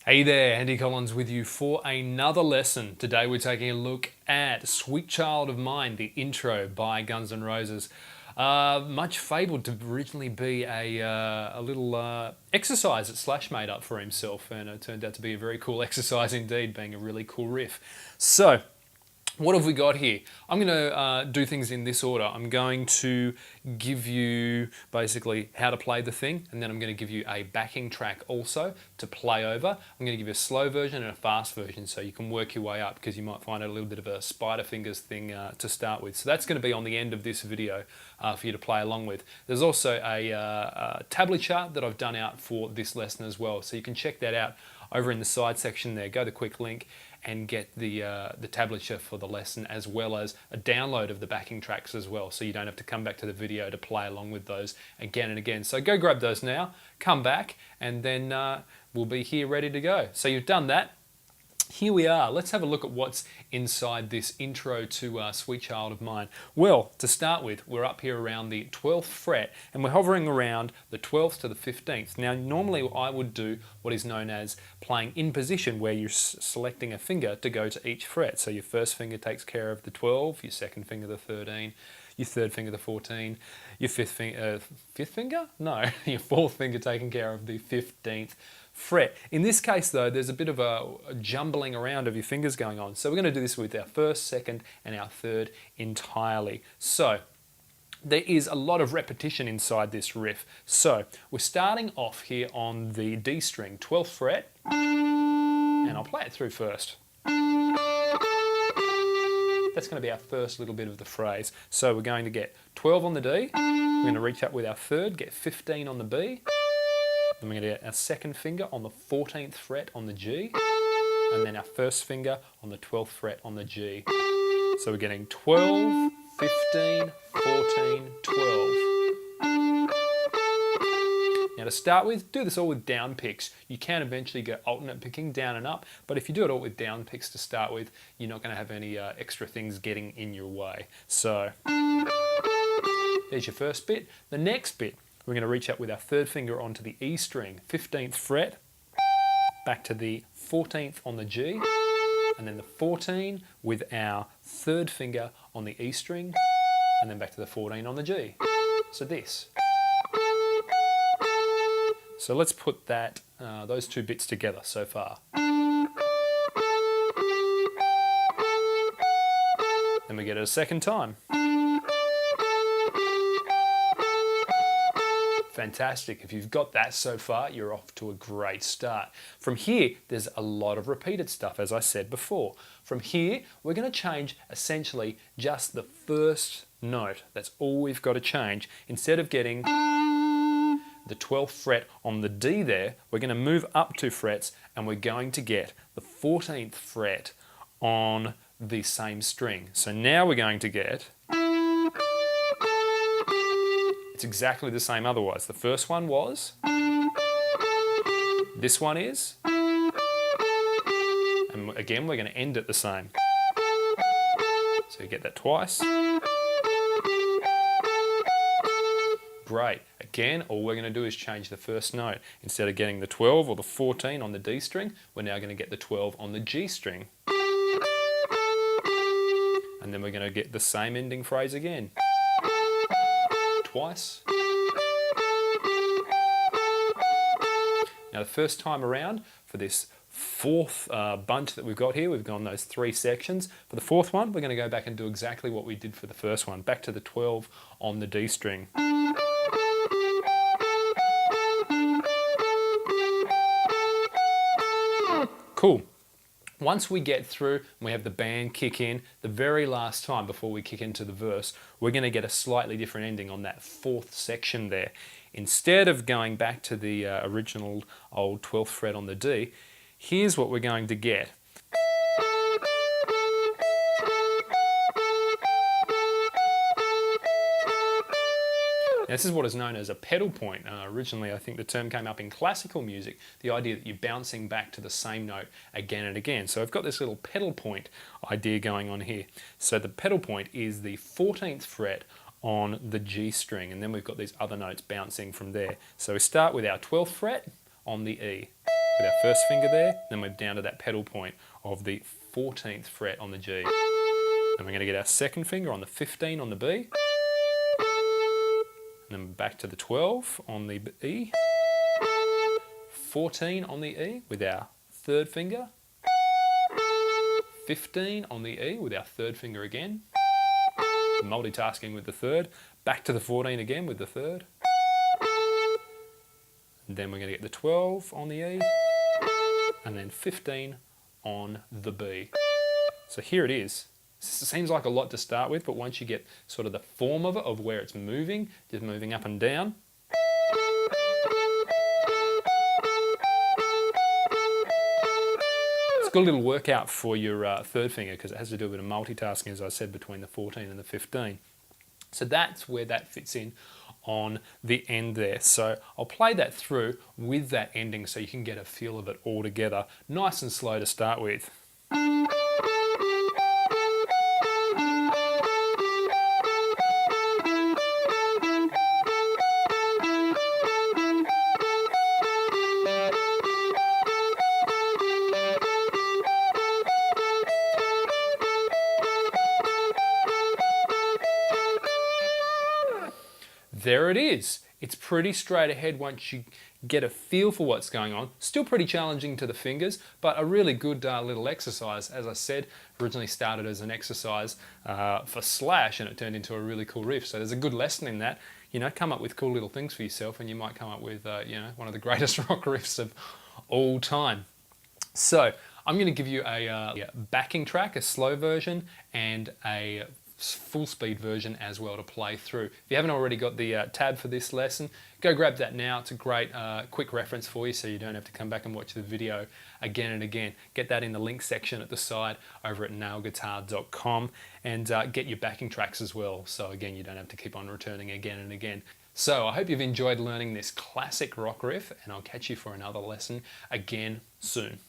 Hey there, Andy Collins with you for another lesson. Today we're taking a look at Sweet Child of Mine, the intro by Guns N' Roses. Much fabled to originally be a little exercise that Slash made up for himself, and it turned out to be a very cool exercise indeed, being a really cool riff. So, what have we got here? I'm going to do things in this order. I'm going to give you basically how to play the thing, and then I'm going to give you a backing track also to play over. I'm going to give you a slow version and a fast version so you can work your way up, because you might find it a little bit of a spider fingers thing to start with. So that's going to be on the end of this video for you to play along with. There's also a tablet chart that I've done out for this lesson as well, so you can check that out over in the side section there. Go to the quick link and get the tablature for the lesson, as well as a download of the backing tracks as well, so you don't have to come back to the video to play along with those again and again. So go grab those now, come back, and then we'll be here ready to go. So you've done that. Here we are. Let's have a look at what's inside this intro to Sweet Child of Mine. Well, to start with, we're up here around the 12th fret, and we're hovering around the 12th to the 15th. Now, normally I would do what is known as playing in position, where you're selecting a finger to go to each fret. So your first finger takes care of the 12, your second finger the 13, your third finger the 14, your fifth finger? No, your fourth finger taking care of the 15th fret. In this case though, there's a bit of a jumbling around of your fingers going on. So we're going to do this with our first, second and our third entirely. So there is a lot of repetition inside this riff. So we're starting off here on the D string, 12th fret, and I'll play it through first. That's going to be our first little bit of the phrase. So we're going to get 12 on the D, we're going to reach up with our third, get 15 on the B, then we're going to get our second finger on the 14th fret on the G, and then our first finger on the 12th fret on the G. So we're getting 12, 15, 14, 12. Now to start with, do this all with down picks. You can eventually go alternate picking down and up, but if you do it all with down picks to start with, you're not going to have any extra things getting in your way. So there's your first bit. The next bit, we're going to reach up with our third finger onto the E string, 15th fret, back to the 14th on the G, and then the 14 with our third finger on the E string, and then back to the 14 on the G. So this. So let's put that, those two bits together so far. Then we get it a second time. Fantastic. If you've got that so far, you're off to a great start. From here, there's a lot of repeated stuff, as I said before. From here, we're going to change essentially just the first note. That's all we've got to change. Instead of getting the 12th fret on the D there, we're going to move up 2 frets and we're going to get the 14th fret on the same string. So now we're going to get, it's exactly the same otherwise. The first one was, this one is, and again we're going to end it the same. So you get that twice. Great. Again, all we're going to do is change the first note. Instead of getting the 12 or the 14 on the D string, we're now going to get the 12 on the G string. And then we're going to get the same ending phrase again. Twice. Now the first time around, for this fourth bunch that we've got here, we've gone those 3 sections. For the fourth one, we're going to go back and do exactly what we did for the first one. Back to the 12 on the D string. Cool. Once we get through and we have the band kick in, the very last time before we kick into the verse, we're going to get a slightly different ending on that 4th section there. Instead of going back to the original old 12th fret on the D, here's what we're going to get. Now, this is what is known as a pedal point. Originally, I think the term came up in classical music, the idea that you're bouncing back to the same note again and again. So I've got this little pedal point idea going on here. So the pedal point is the 14th fret on the G string, and then we've got these other notes bouncing from there. So we start with our 12th fret on the E. with our first finger there. Then we're down to that pedal point of the 14th fret on the G. Then we're going to get our second finger on the 15 on the B. And then back to the 12 on the E. 14 on the E with our third finger. 15 on the E with our third finger again. Multitasking with the third. Back to the 14 again with the third. And then we're going to get the 12 on the E. And then 15 on the B. So here it is. It seems like a lot to start with, but once you get sort of the form of it, of where it's moving, just moving up and down. It's got a little workout for your third finger because it has to do a bit of multitasking, as I said, between the 14 and the 15. So that's where that fits in on the end there. So I'll play that through with that ending so you can get a feel of it all together. Nice and slow to start with. There it is. It's pretty straight ahead once you get a feel for what's going on. Still pretty challenging to the fingers, but a really good little exercise. As I said, originally started as an exercise for Slash, and it turned into a really cool riff. So there's a good lesson in that. You know, come up with cool little things for yourself, and you might come up with you know, one of the greatest rock riffs of all time. So I'm going to give you a backing track, a slow version, and a full speed version as well to play through. If you haven't already got the tab for this lesson, go grab that now. It's a great quick reference for you, so you don't have to come back and watch the video again and again. Get that in the link section at the side over at nailguitar.com, and get your backing tracks as well, so again you don't have to keep on returning again and again. So I hope you've enjoyed learning this classic rock riff, and I'll catch you for another lesson again soon.